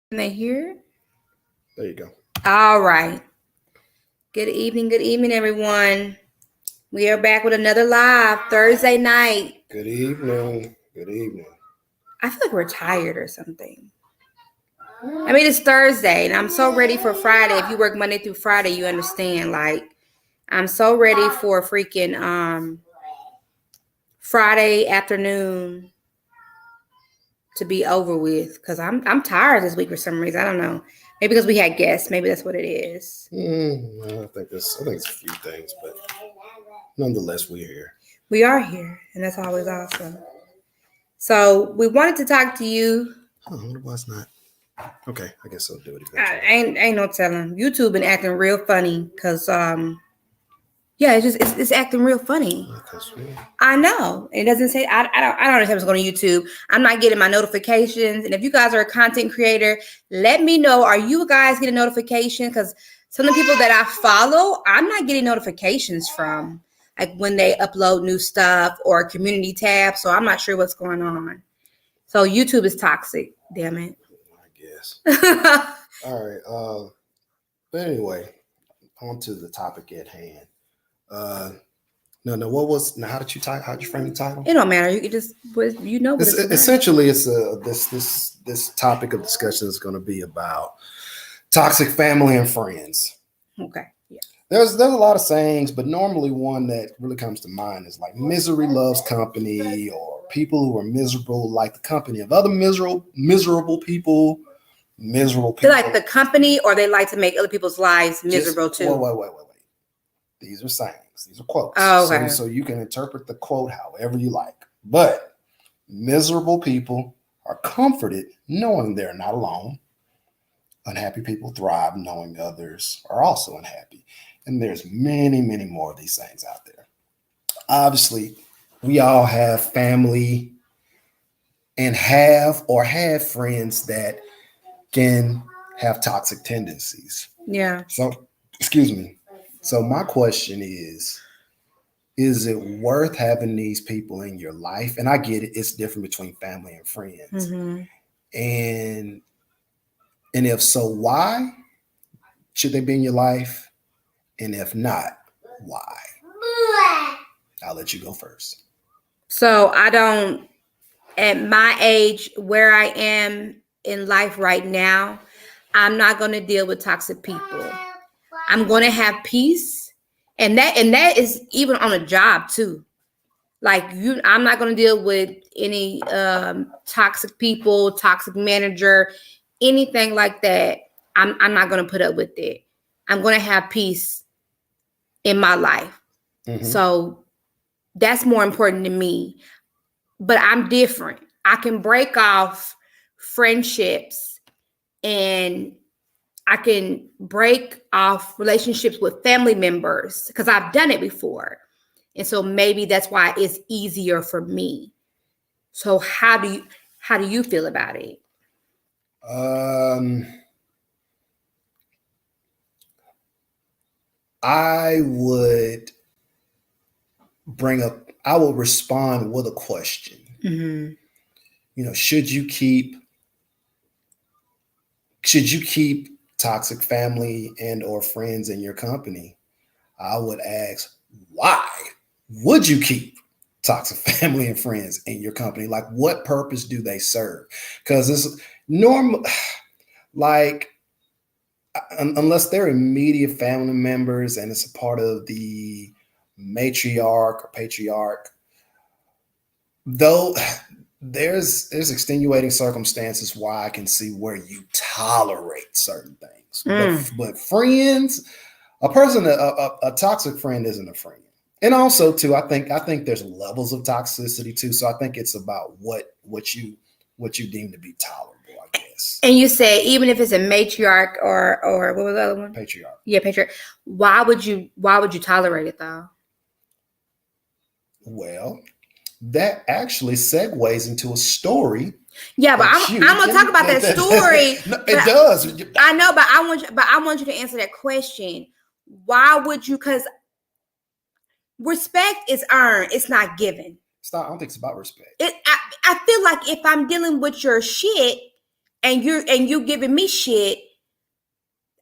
Can they hear? There you go. All right. Good evening, everyone. We are back with another live Thursday night. Good evening. Good evening. I feel like we're tired or something. I mean, it's Thursday, and I'm so ready for Friday. If you work Monday through Friday, you understand. Like, I'm so ready for freaking Friday afternoon to be over with because I'm tired this week for some reason. I don't know. Maybe because we had guests. Maybe that's what it is. I think it's a few things, but nonetheless, we're here. We are here, and that's always awesome. So we wanted to talk to you. I wonder why it's not. Okay, I guess I'll do it I eventually. ain't no telling. YouTube been acting real funny because yeah, it's acting real funny. Because I know it doesn't say I don't understand what's going on YouTube. I'm not getting my notifications, and if you guys are a content creator, let me know. Are you guys getting notifications? Because some of the people that I follow, I'm not getting notifications from, like when they upload new stuff or a community tab. So I'm not sure what's going on. So YouTube is toxic. Damn it. I guess. All right. But anyway, on to the topic at hand. No. What was? Now, how did you type? How did you frame the title? It don't matter. You can just what It's, it's about. essentially, it's this topic of discussion is going to be about toxic family and friends. Okay. Yeah. There's a lot of sayings, but normally one that really comes to mind is like misery loves company, or people who are miserable like the company of other miserable people. Miserable They people. like the company, or they like to make other people's lives miserable too. Wait. These are sayings. These are quotes. Oh, okay. So you can interpret the quote however you like. But miserable people are comforted knowing they're not alone. Unhappy people thrive knowing others are also unhappy. And there's many, many more of these things out there. Obviously, we all have family and have friends that can have toxic tendencies. Yeah. So, excuse me. So my question is it worth having these people in your life? And I get it, it's different between family and friends. Mm-hmm. And if so, why should they be in your life? And if not, why? I'll let you go first. So I don't, at my age, where I am in life right now, I'm not going to deal with toxic people. I'm going to have peace, and that is even on a job too. Like I'm not going to deal with any toxic people, toxic manager, anything like that. I'm not going to put up with it. I'm going to have peace in my life. Mm-hmm. So that's more important to me. But I'm different. I can break off friendships, and I can break off relationships with family members because I've done it before. And so maybe that's why it's easier for me. So how do you feel about it? I would I will respond with a question. Mm-hmm. Should you keep toxic family and or friends in your company? I would ask, why would you keep toxic family and friends in your company? Like, what purpose do they serve? Because it's normal, like, unless they're immediate family members and it's a part of the matriarch or patriarch, though there's extenuating circumstances why I can see where you tolerate certain things. But friends, a toxic friend isn't a friend. And also too, I think there's levels of toxicity too. So I think it's about what you deem to be tolerable, I guess. And you say even if it's a matriarch or what was the other one? Patriarch. Yeah, patriarch. Why would you tolerate it though? Well, that actually segues into a story. Yeah, but I'm gonna talk about that story. No, it does. I know, but I want you to answer that question. Why would you? Because respect is earned; it's not given. I don't think it's about respect. I feel like if I'm dealing with your shit, and you giving me shit,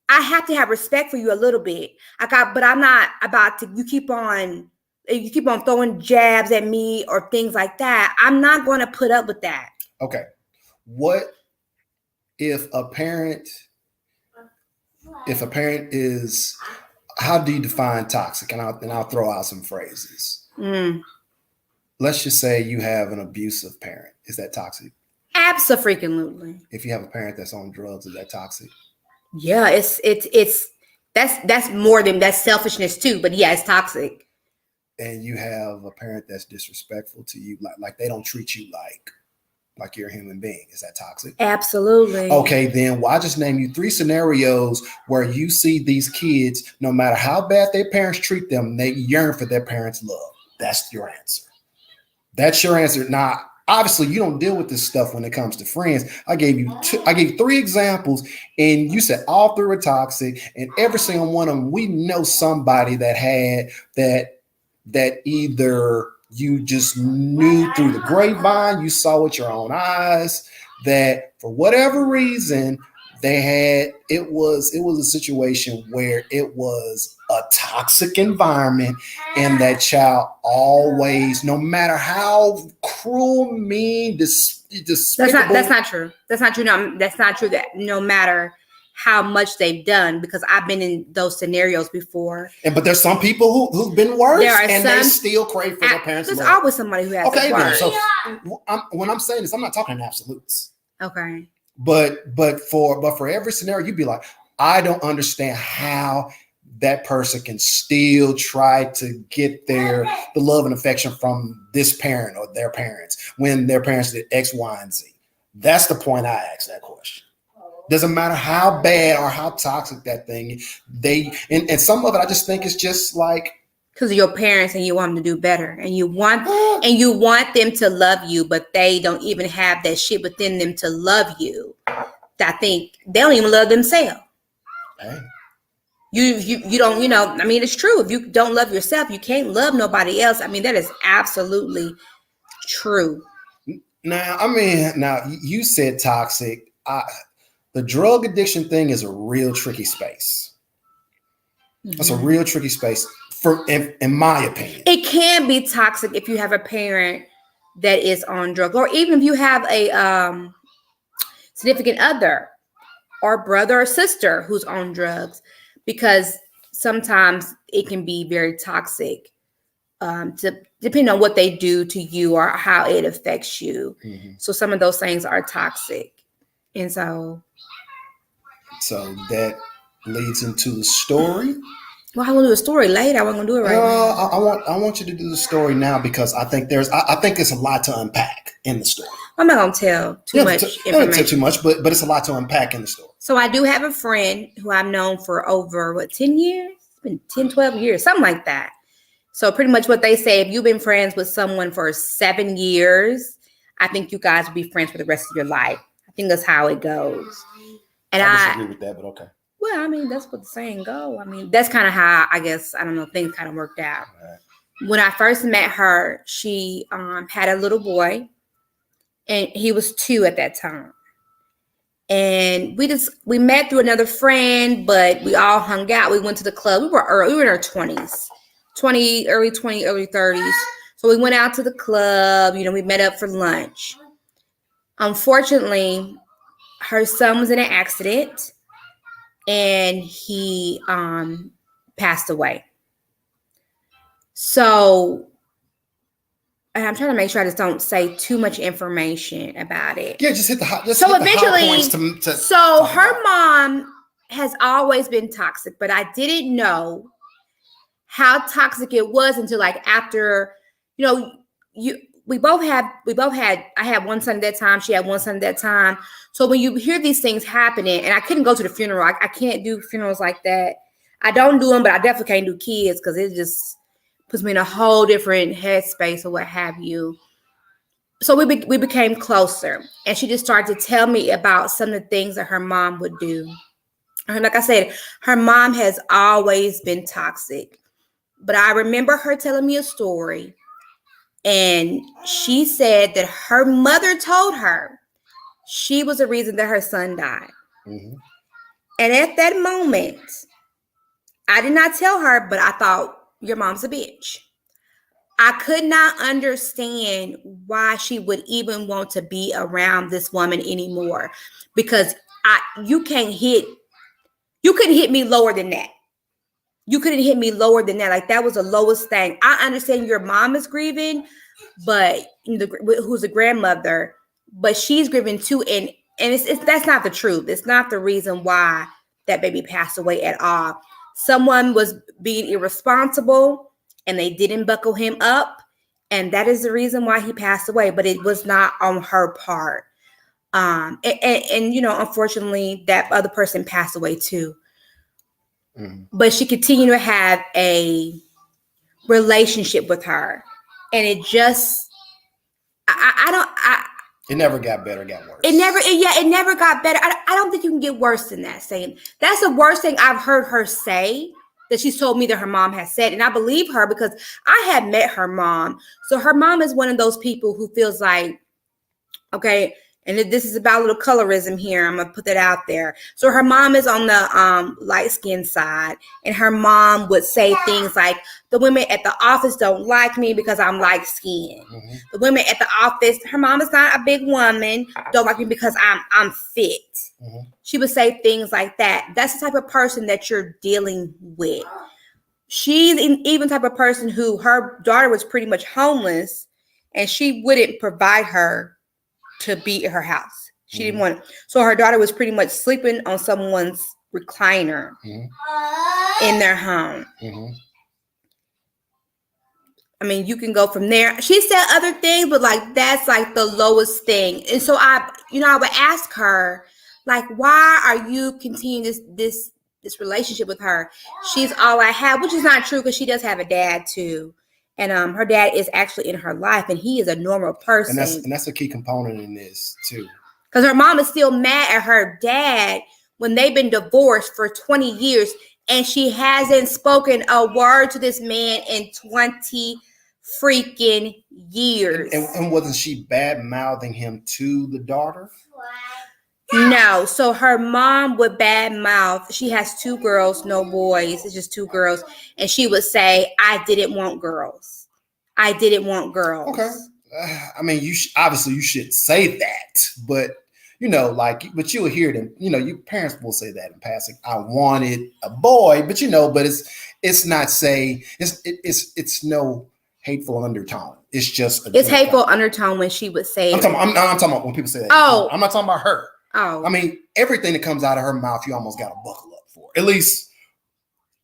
I have to have respect for you a little bit. But I'm not about to. You keep on throwing jabs at me or things like that. I'm not going to put up with that. Okay. What if a parent is, how do you define toxic? And I'll throw out some phrases. Let's just say you have an abusive parent. Is that toxic? Absolutely. If you have a parent that's on drugs, is that toxic? Yeah, that's more than that's selfishness too. But yeah, it's toxic. And you have a parent that's disrespectful to you, like they don't treat you like you're a human being. Is that toxic? Absolutely. Okay, then why just name you 3 scenarios where you see these kids, no matter how bad their parents treat them, they yearn for their parents' love. That's your answer. That's your answer. Now, obviously, you don't deal with this stuff when it comes to friends. I gave you 3 examples, and you said all 3 were toxic, and every single one of them, we know somebody that had that either you just knew through the grapevine, you saw with your own eyes, that for whatever reason it was a situation where it was a toxic environment, and that child always, no matter how cruel, mean, despicable. That's not true. That's not true. No, that's not true. That no matter how much they've done, because I've been in those scenarios before. But there's some people who've been worse, they still crave for their parents' love. There's always somebody who has it worse. So when I'm saying this, I'm not talking in absolutes. Okay. But for every scenario, you'd be like, I don't understand how that person can still try to get the love and affection from this parent or their parents when their parents did X, Y, and Z. That's the point I asked that question. Doesn't matter how bad or how toxic that thing, and some of it I just think is just like, because of your parents and you want them to do better, and you want them to love you, but they don't even have that shit within them to love you. I think they don't even love themselves. Hey. You don't, I mean, it's true. If you don't love yourself, you can't love nobody else. I mean, that is absolutely true. Now you said toxic. The drug addiction thing is a real tricky space. Mm-hmm. It's a real tricky space, in my opinion. It can be toxic if you have a parent that is on drugs, or even if you have a significant other or brother or sister who's on drugs, because sometimes it can be very toxic, depending on what they do to you or how it affects you. Mm-hmm. So some of those things are toxic. And so that leads into the story. Well, I want to do a story later. I wasn't going to do it right now. I want you to do the story now, because I think there's a lot to unpack in the story. I'm not going to tell too much information. Don't tell too much, but it's a lot to unpack in the story. So I do have a friend who I've known for over 10 years? It's been 10, 12 years, something like that. So pretty much what they say, if you've been friends with someone for 7 years, I think you guys will be friends for the rest of your life. I think that's how it goes. And I disagree with that, but okay. Well, I mean, that's what the saying go. I mean, that's kind of how, I guess, I don't know, things kind of worked out. Right. When I first met her, she had a little boy, and he was 2 at that time. And we met through another friend, but we all hung out. We went to the club. We were in our 20s, early 30s. So we went out to the club, we met up for lunch. Unfortunately, her son was in an accident, and he passed away. So, and I'm trying to make sure I just don't say too much information about it. Yeah, just hit the hot. So eventually, her mom has always been toxic, but I didn't know how toxic it was until after, we both had, I had one son at that time. She had one son at that time. So when you hear these things happening, and I couldn't go to the funeral. I can't do funerals like that. I don't do them, but I definitely can't do kids, because it just puts me in a whole different headspace or what have you. So we became closer, and she just started to tell me about some of the things that her mom would do. And like I said, her mom has always been toxic, but I remember her telling me a story. And she said that her mother told her She was the reason that her son died. Mhm. And at that moment, I did not tell her, but I thought, your mom's a bitch. I could not understand why she would even want to be around this woman anymore, because you couldn't hit me lower than that. You couldn't hit me lower than that. Like, that was the lowest thing. I understand your mom is grieving, but who's a grandmother, but she's grieving too. And that's not the truth. It's not the reason why that baby passed away at all. Someone was being irresponsible and they didn't buckle him up. And that is the reason why he passed away. But it was not on her part. And unfortunately, that other person passed away too. Mm-hmm. But she continued to have a relationship with her. And it just, it never got better, it got worse. It never got better. I don't think you can get worse than that. Saying that's the worst thing I've heard her say, that she's told me that her mom has said. And I believe her because I had met her mom. So her mom is one of those people who feels like, okay, and this is about a little colorism here. I'm going to put that out there. So her mom is on the light skin side, and her mom would say things like, the women at the office don't like me because I'm light skinned. Mm-hmm. The women at the office, her mom is not a big woman, don't like me because I'm fit. Mm-hmm. She would say things like that. That's the type of person that you're dealing with. She's even type of person who her daughter was pretty much homeless, and she wouldn't provide her to be at her house. She didn't want it. So her daughter was pretty much sleeping on someone's recliner in their home. Mm-hmm. I mean, you can go from there. She said other things, but like, that's like the lowest thing. And so I would ask her, like, why are you continuing this relationship with her? She's all I have, which is not true, because she does have a dad too. And her dad is actually in her life, and he is a normal person. And that's a key component in this too. Because her mom is still mad at her dad when they've been divorced for 20 years, and she hasn't spoken a word to this man in 20 freaking years. And wasn't she bad-mouthing him to the daughter? No. So her mom would badmouth. She has 2 girls, no boys. It's just 2 girls. And she would say, I didn't want girls. I didn't want girls. Okay. I mean, obviously you should say that, but but you'll hear them, your parents will say that in passing. I wanted a boy, but it's not it's no hateful undertone. It's just it's hateful undertone when she would say I'm talking about when people say that. Oh, I'm not talking about her. Oh, I mean, everything that comes out of her mouth, you almost got to buckle up for. At least,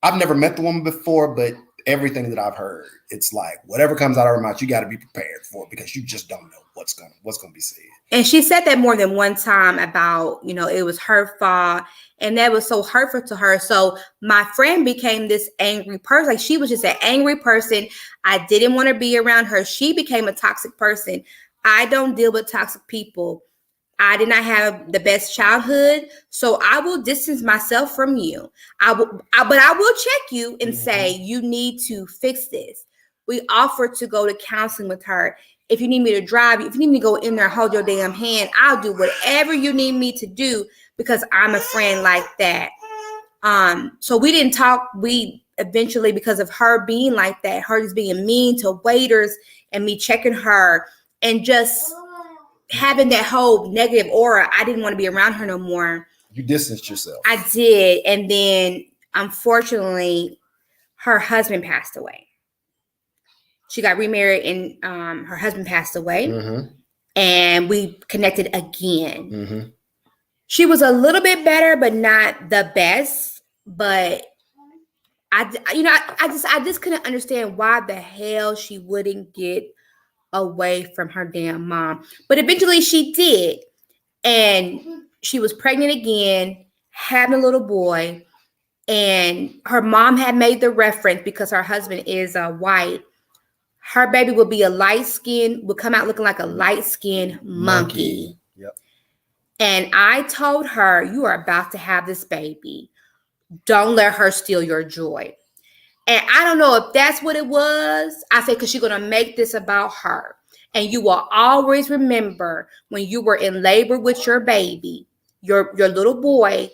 I've never met the woman before, but everything that I've heard, it's like whatever comes out of her mouth, you got to be prepared for it, because you just don't know what's gonna be said. And she said that more than one time about, it was her fault, and that was so hurtful to her. So my friend became this angry person. Like, she was just an angry person. I didn't want to be around her. She became a toxic person. I don't deal with toxic people. I did not have the best childhood, so I will distance myself from you. But I will check you and say, you need to fix this. We offered to go to counseling with her. If you need me to drive you, if you need me to go in there and hold your damn hand, I'll do whatever you need me to do, because I'm a friend like that. So we didn't talk. We eventually, because of her being like that, her just being mean to waiters and me checking her and just having that whole negative aura, I didn't want to be around her no more. You distanced yourself. I did. And then, unfortunately, her husband passed away. She got remarried, and her husband passed away. Mm-hmm. And we connected again. Mm-hmm. She was a little bit better, but not the best. But I just couldn't understand why the hell she wouldn't get away from her damn mom. But eventually she did. And she was pregnant again, having a little boy. And her mom had made the reference, because her husband is white, her baby would be would come out looking like a light-skinned monkey. Yep. And I told her, you are about to have this baby. Don't let her steal your joy. And I don't know if that's what it was. I said, because she's going to make this about her. And you will always remember when you were in labor with your baby, your little boy,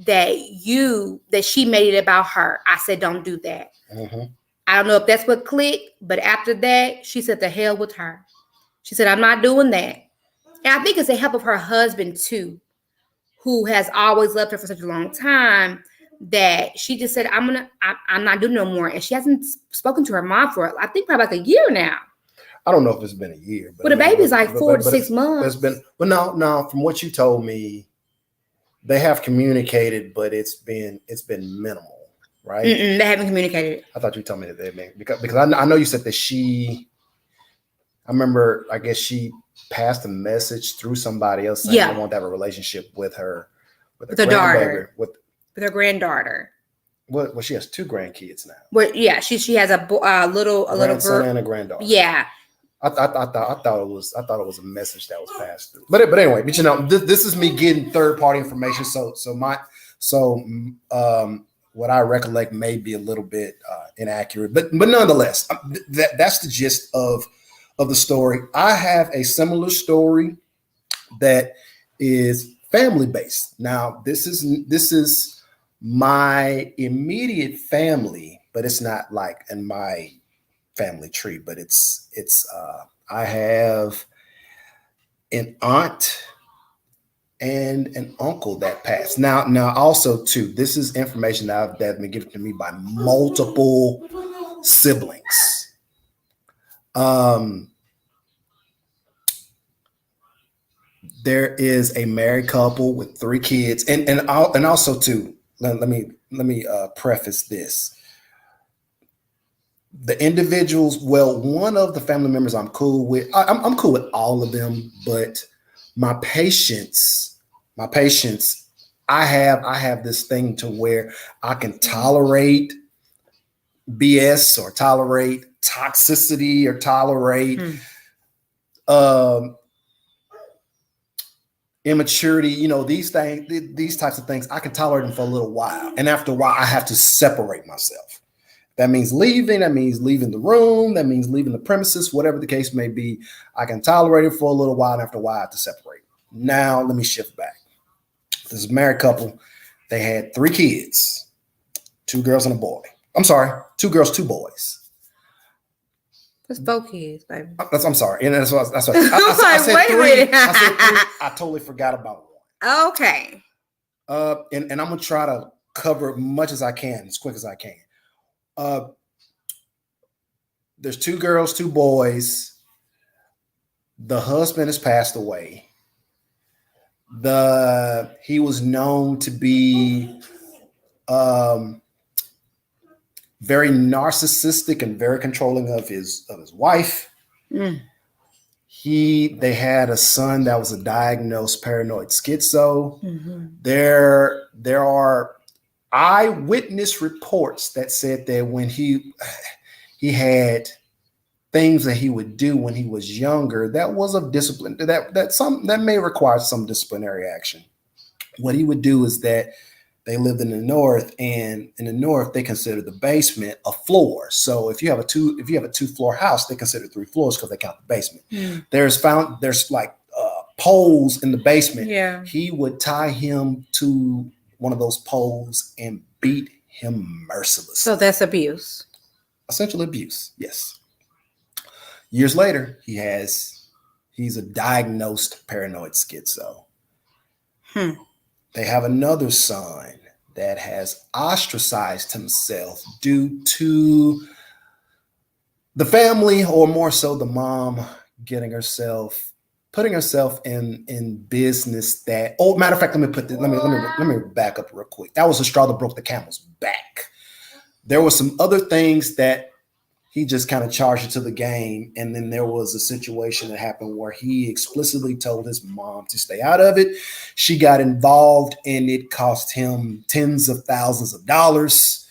that she made it about her. I said, don't do that. Mm-hmm. I don't know if that's what clicked, but after that, she said, the hell with her. She said, I'm not doing that. And I think it's the help of her husband too, who has always loved her for such a long time, that she just said, I'm not doing no more. And she hasn't spoken to her mom for, I think, probably like a year now. I don't know if it's been a year, but the baby's like 4 to 6 months. It's been, but no. From what you told me, they have communicated, but it's been minimal, right? They haven't communicated. I thought you told me that they been, because I know you said that I remember, I guess she passed a message through somebody else saying I want to have a relationship with her, with her daughter, with her granddaughter. Well, she has 2 grandkids now. Well, yeah, she has a little grandson girl and a granddaughter. Yeah. I thought it was a message that was passed through. But anyway, but this is me getting third-party information. So what I recollect may be a little bit inaccurate, but nonetheless, that's the gist of the story. I have a similar story that is family-based. Now, this is my immediate family, but it's not like in my family tree, but it's I have an aunt and an uncle that passed. Now also too, this is information that's been given to me by multiple siblings. There is a married couple with 3 kids, and also too, let me preface this. The individuals, well, one of the family members I'm cool with. I'm cool with all of them, but my patience, I have this thing to where I can tolerate BS or tolerate toxicity or tolerate immaturity. These types of things, I can tolerate them for a little while. And after a while, I have to separate myself. That means leaving. That means leaving the room. That means leaving the premises, whatever the case may be. I can tolerate it for a little while, and after a while, I have to separate. Now, let me shift back. This is a married couple. They had 3 kids, 2 girls and a boy. I'm sorry, 2 girls, 2 boys. That's 4 kids, baby. I'm sorry. And that's what I said. Wait a minute. I said 3. I totally forgot about 1. Okay. And I'm going to try to cover as much as I can, as quick as I can. There's 2 girls, 2 boys. The husband has passed away. He was known to be very narcissistic and very controlling of his wife. They had a son that was a diagnosed paranoid schizo. There are eyewitness reports that said that when he had things that he would do when he was younger that was of discipline, that may require some disciplinary action. What he would do is that they lived in the North, and in the North they consider the basement a floor. So if you have a 2-floor house, they consider 3 floors because they count the basement. There's like poles in the basement. Yeah. He would tie him to one of those poles and beat him mercilessly. So that's abuse. Essential abuse, yes. Years later, he's a diagnosed paranoid schizo. They have another son that has ostracized himself due to the family, or more so the mom, putting herself in business that, matter of fact, let me back up real quick. That was the straw that broke the camel's back. There were some other things that he just kind of charged into the game. And then there was a situation that happened where he explicitly told his mom to stay out of it. She got involved, and it cost him tens of thousands of dollars.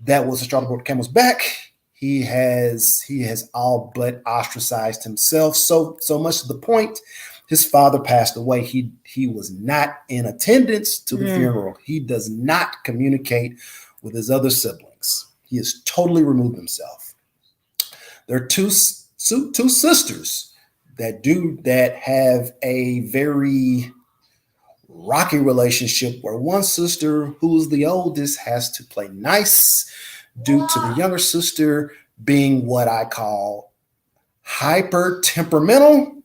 That was the straw that broke the camel's back. He has all but ostracized himself. So much to the point, his father passed away. He was not in attendance to the funeral. He does not communicate with his other siblings. He has totally removed himself. There are two sisters that have a very rocky relationship where one sister, who's the oldest, has to play nice due to the younger sister being what I call hyper temperamental.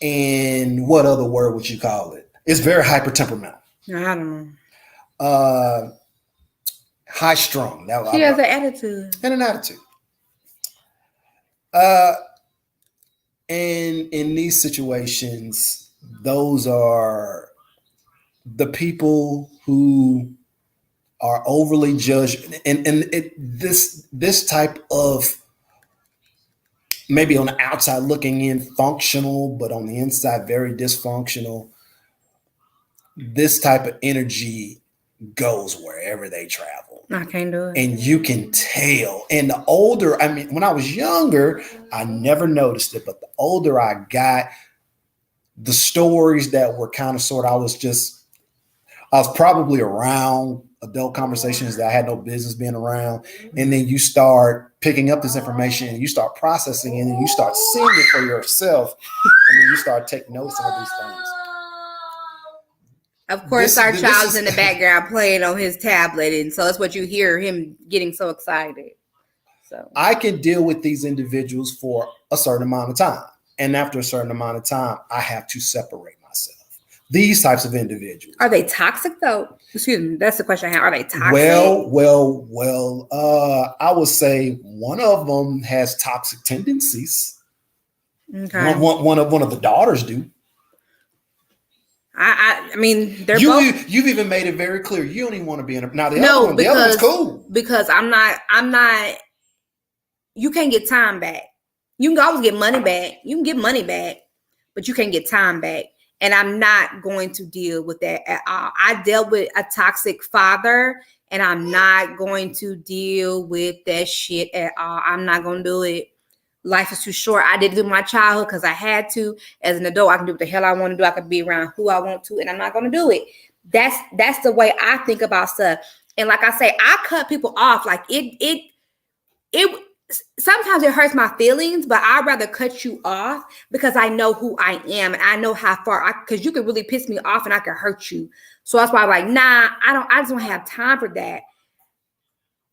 And what other word would you call it? It's very hyper temperamental. I don't know. High strung. She has an attitude. And an attitude. And in these situations, those are the people who are overly judged, and this type of, maybe on the outside looking in, functional, but on the inside very dysfunctional. This type of energy goes wherever they travel. I can't do it. And you can tell. And the older, I mean, when I was younger, I never noticed it, but the older I got, the stories that were kind of sort of, I was probably around adult conversations that I had no business being around. And then you start picking up this information and you start processing it and you start seeing it for yourself. And then you start taking notice of these things. Of course, our child's in the background playing on his tablet. And so that's what you hear, him getting so excited. So I can deal with these individuals for a certain amount of time. And after a certain amount of time, I have to separate myself. These types of individuals. Are they toxic though? Excuse me, that's the question I have. Are they toxic? Well, I would say one of them has toxic tendencies. Okay. One of the daughters do. I mean, they're both. You've even made it very clear you don't even want to be in a. Now the other one's cool. Because I'm not. You can't get time back. You can always get money back. You can get money back, but you can't get time back. And I'm not going to deal with that at all. I dealt with a toxic father, and I'm not going to deal with that shit at all. I'm not going to do it. Life is too short. I did it in my childhood because I had to. As an adult, I can do what the hell I want to do. I can be around who I want to, and I'm not going to do it. That's the way I think about stuff. And like I say, I cut people off. Like it sometimes it hurts my feelings, but I'd rather cut you off because I know who I am and I know how far because you could really piss me off and I could hurt you. So that's why I'm like, nah, I just don't have time for that.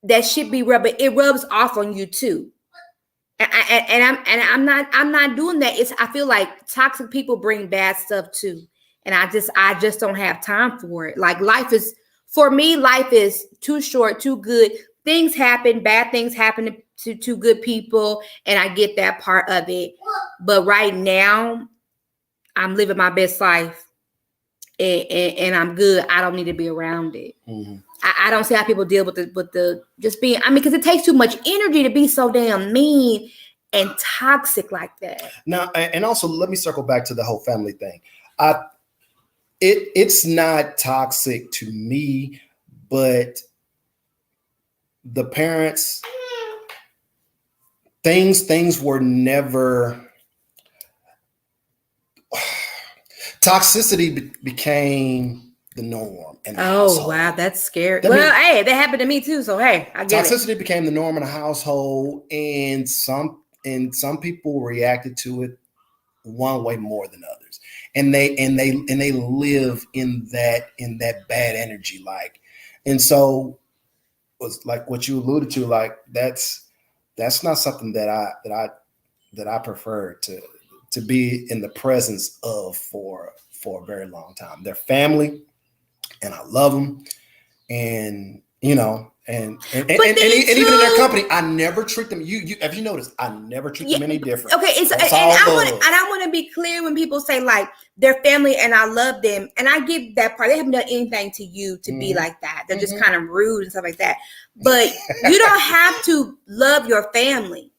That shit be rubbing, it rubs off on you too. And I'm not doing that. I feel like toxic people bring bad stuff too. And I just don't have time for it. Like for me, life is too short, too good. Things happen, bad things happen to good people, and I get that part of it. But right now, I'm living my best life, and I'm good. I don't need to be around it. Mm-hmm. I don't see how people deal with the just being. I mean, because it takes too much energy to be so damn mean and toxic like that. Now, and also let me circle back to the whole family thing. It's not toxic to me, but the parents, things were never, toxicity became the norm. In the household. Wow, that's scary. Hey, that happened to me too. So hey, I get toxicity became the norm in the household, and some people reacted to it one way more than others, and they live in that bad energy, like, and so was like what you alluded to, like that's not something that I prefer to be in the presence of for a very long time. They're family, and I love them, and you know, and even in their company, I never treat them. Have you noticed? I never treat them any different. Okay, I want to be clear when people say like they're family and I love them, and I get that part. They haven't done anything to you to be like that. They're just kind of rude and stuff like that. But you don't have to love your family.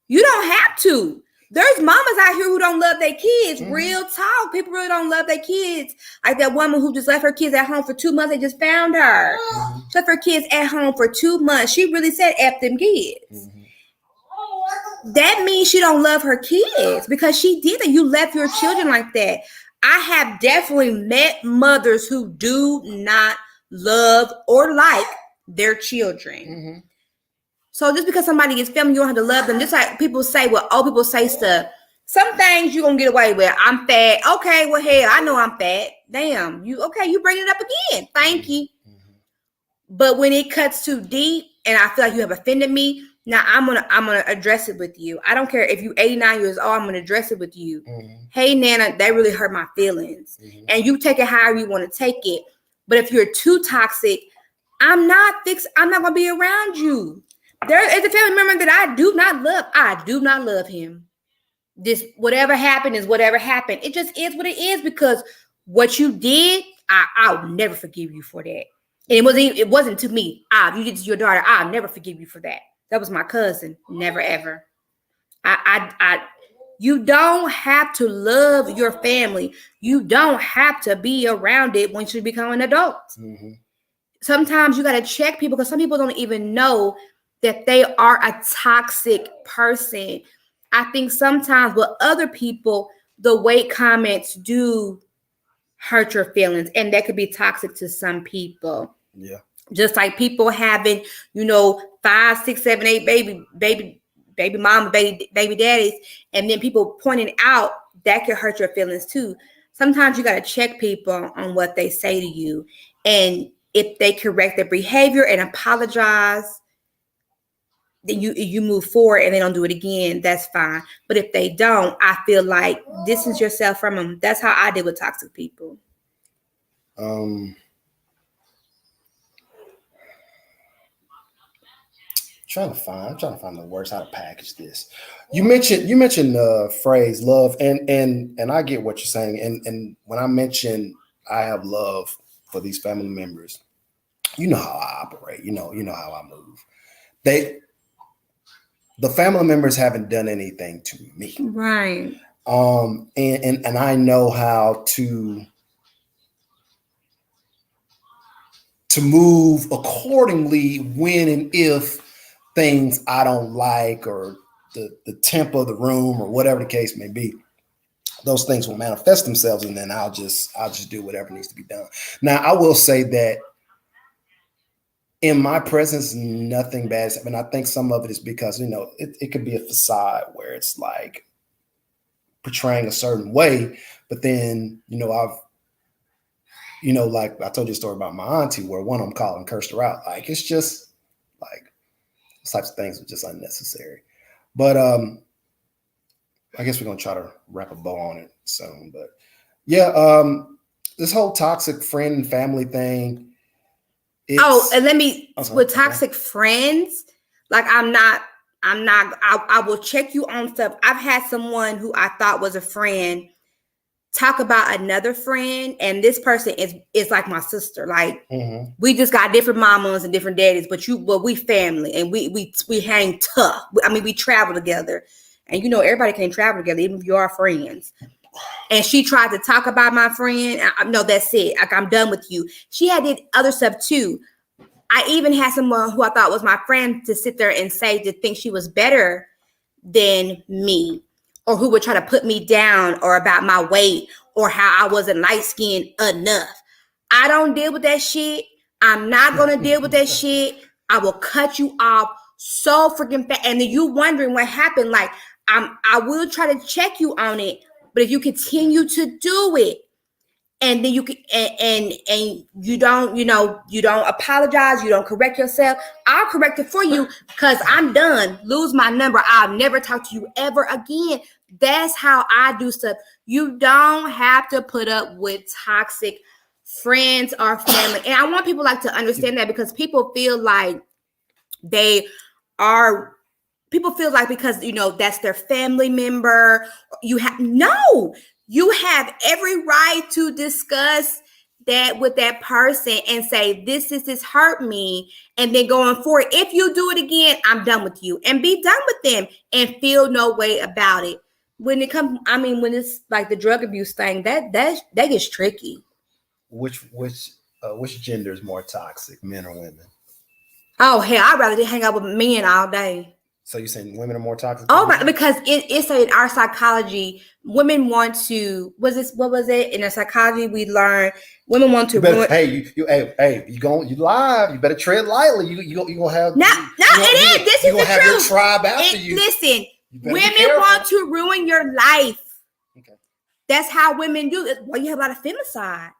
You don't have to. There's mamas out here who don't love their kids. Real talk. People really don't love their kids. Like that woman who just left her kids at home for 2 months. They just found her. She left her kids at home for 2 months. She really said F them kids. That means she don't love her kids because she did it. You left your children like that. I have definitely met mothers who do not love or like their children. So just because somebody is family, you don't have to love them. Just like people say, well, old people say stuff. Some things you're gonna get away with. I'm fat. Okay, well, hell, I know I'm fat. Damn, you bring it up again. Thank you. But when it cuts too deep and I feel like you have offended me, now I'm gonna address it with you. I don't care if you're 89 years old, I'm gonna address it with you. Hey Nana, that really hurt my feelings. And you take it however you want to take it. But if you're too toxic, I'm not gonna be around you. There is a family member that I do not love. I do not love him. This whatever happened is whatever happened. It just is what it is, because what you did, I'll never forgive you for that. And it wasn't to me. You did to your daughter. I'll never forgive you for that. That was my cousin. Never ever. You don't have to love your family. You don't have to be around it once you become an adult. Sometimes you got to check people, because some people don't even know that they are a toxic person. I think sometimes with other people, the weight comments do hurt your feelings, and that could be toxic to some people. Yeah. Just like people having, 5, 6, 7, 8 baby mama, baby daddies, and then people pointing out that could hurt your feelings too. Sometimes you got to check people on what they say to you, and if they correct their behavior and apologize, then you move forward and they don't do it again. That's fine. But if they don't, I feel like distance yourself from them. That's how I deal with toxic people. I'm trying to find the words how to package this. You mentioned the phrase love, and I get what you're saying. And when I mention I have love for these family members, you know how I operate. You know how I move. The family members haven't done anything to me. Right. And I know how to move accordingly when and if things I don't like, or the tempo of the room, or whatever the case may be. Those things will manifest themselves, and then I'll just do whatever needs to be done. Now, I will say that in my presence, nothing bad has happened. I think some of it is because, it could be a facade where it's like portraying a certain way, but then, like I told you a story about my auntie where one of them called and cursed her out. Like, it's just like those types of things are just unnecessary. But I guess we're going to try to wrap a bow on it soon. But yeah, this whole toxic friend and family thing. With toxic friends, like I will check you on stuff. I've had someone who I thought was a friend talk about another friend, and this person is like my sister. Like, we just got different mamas and different daddies, but we family, and we hang tough. I mean, we travel together, and everybody can travel together, even if you are friends. And she tried to talk about my friend. No, that's it. Like, I'm done with you. She did other stuff too. I even had someone who I thought was my friend to sit there and say to think she was better than me, or who would try to put me down, or about my weight, or how I wasn't light-skinned enough. I don't deal with that shit. I'm not going to deal with that shit. I will cut you off so freaking fast. And then you wondering what happened. Like, I will try to check you on it, but if you continue to do it, and then you can, and you don't, you don't apologize, you don't correct yourself, I'll correct it for you, because I'm done. Lose my number. I'll never talk to you ever again. That's how I do stuff. You don't have to put up with toxic friends or family. And I want people to understand that, because people feel like because that's their family member. You have every right to discuss that with that person and say, this hurt me. And then going forward, if you do it again, I'm done with you, and be done with them and feel no way about it. When it comes, when it's like the drug abuse thing, that gets tricky. Which gender is more toxic, men or women? Oh, hell, I'd rather hang out with men all day. So you're saying women are more toxic? Oh, than men? because it's in our psychology. Women want to. What was it in our psychology? We learned women want to You better, ruin. hey, you live. You better tread lightly. You gonna have No, it is. This you is gonna the have your truth. tribe after you. Listen, You better be women careful. want to ruin your life. Okay. That's how women do it. Well, you have a lot of femicide.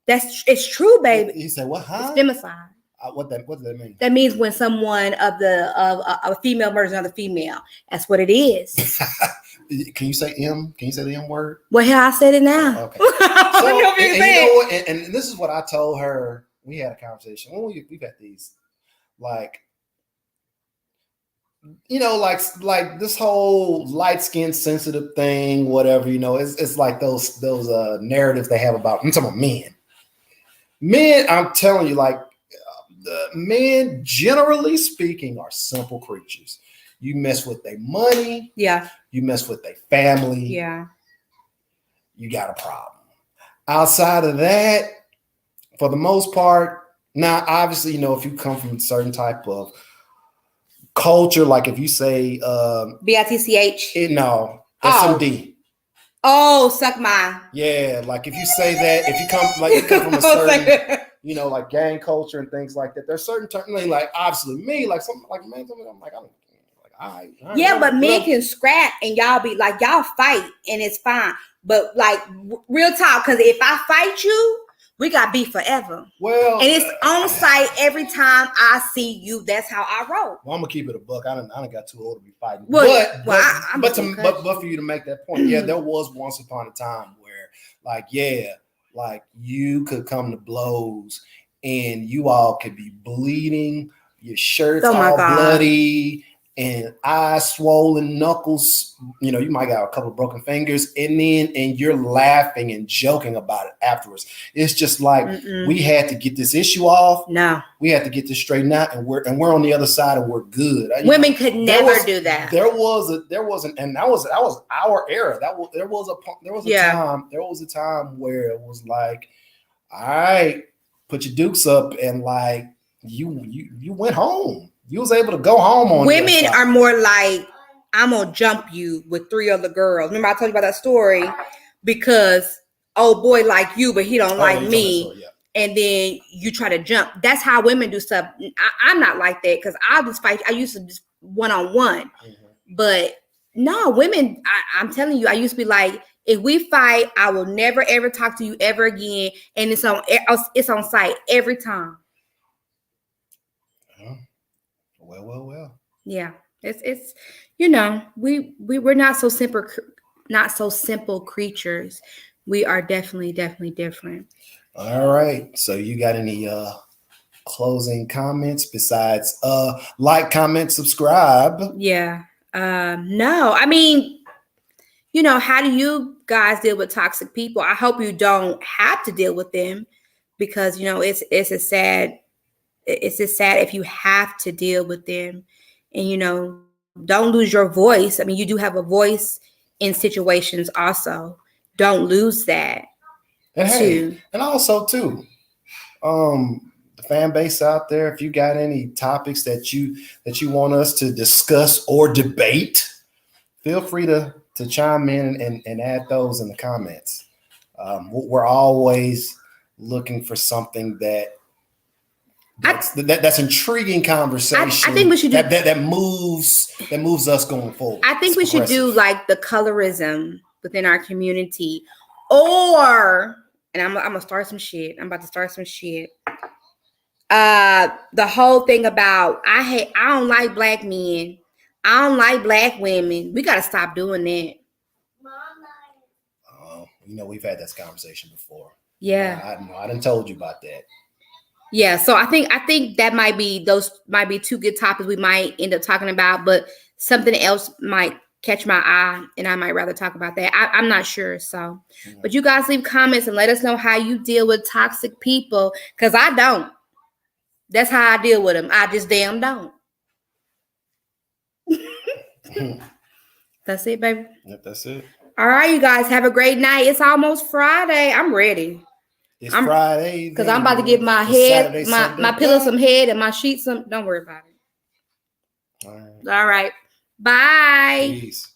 It's true, baby. You say what? Huh? It's femicide. What does that mean? That means when someone of a female murders another female. That's what it is. Can you say M? Can you say the M word? Well, here I said it now. Okay. So, and you know what? And this is what I told her. We had a conversation. When we've had these, like, you know, like this whole light skin sensitive thing, whatever. You know, it's like those narratives they have about. I'm talking about men. Men, I'm telling you, like. The men, generally speaking, are simple creatures. You mess with their money, Yeah. you mess with their family, Yeah. you got a problem. Outside of that, for the most part, now obviously, you know, if you come from a certain type of culture, like if you say BITCH. no, SMD. Oh, suck mine. Yeah, like if you say that, if you come from a certain, you know, like gang culture and things like that, there's certain like obviously me, like something like man, I'm like, I don't like yeah, but men can scrap and y'all be like y'all fight and it's fine. But like real talk, because if I fight you, we got beef forever. Well, and it's on site every time I see you. That's how I roll. Well, I'm gonna keep it a buck. I don't got too old to be fighting. Well, but for you to make that point, yeah, there was once upon a time where, like, yeah, like you could come to blows and you all could be bleeding, your shirt's all bloody, and eyes swollen, knuckles, you know, you might got a couple of broken fingers, and you're laughing and joking about it afterwards. It's just like we had to get this issue off. No, we had to get this straightened out, and we're on the other side, and we're good. Women could never do that. There was our era. There was a time where it was like, all right, put your dukes up, and like you went home. You was able to go home on. Women are more like, I'm gonna jump you with 3 other girls. Remember I told you about that story because old boy like you, but he don't like me. Story, yeah. And then you try to jump. That's how women do stuff. I'm not like that because I just fight. I used to just one-on-one, but no, women. I'm telling you, I used to be like, if we fight, I will never ever talk to you ever again, and it's on site every time. Well. Yeah, it's you know, we're not so simple creatures. We are definitely different. All right. So you got any closing comments besides like, comment, subscribe? Yeah. No, I mean, you know, how do you guys deal with toxic people? I hope you don't have to deal with them because, you know, it's just sad if you have to deal with them. And, you know, don't lose your voice. I mean, you do have a voice in situations also. Don't lose that. And hey, and also too, the fan base out there, if you got any topics that you want us to discuss or debate, feel free to chime in and add those in the comments. We're always looking for something that's intriguing conversation. I think we should do that moves us going forward. I think we should do like the colorism within our community, or and I'm gonna start some shit. I'm about to start some shit. The whole thing about I don't like black men. I don't like black women. We gotta stop doing that. You know, we've had this conversation before. Yeah, I done told you about that. Yeah, so I think that might be 2 good topics we might end up talking about, but something else might catch my eye, and I might rather talk about that. I'm not sure. So, but you guys leave comments and let us know how you deal with toxic people, because I don't. That's how I deal with them. I just damn don't. That's it, baby. Yep, that's it. All right, you guys have a great night. It's almost Friday. I'm ready. It's Friday because I'm about to give my head, my pillow some head and my sheets some. Don't worry about it. All right. All right. Bye. Peace.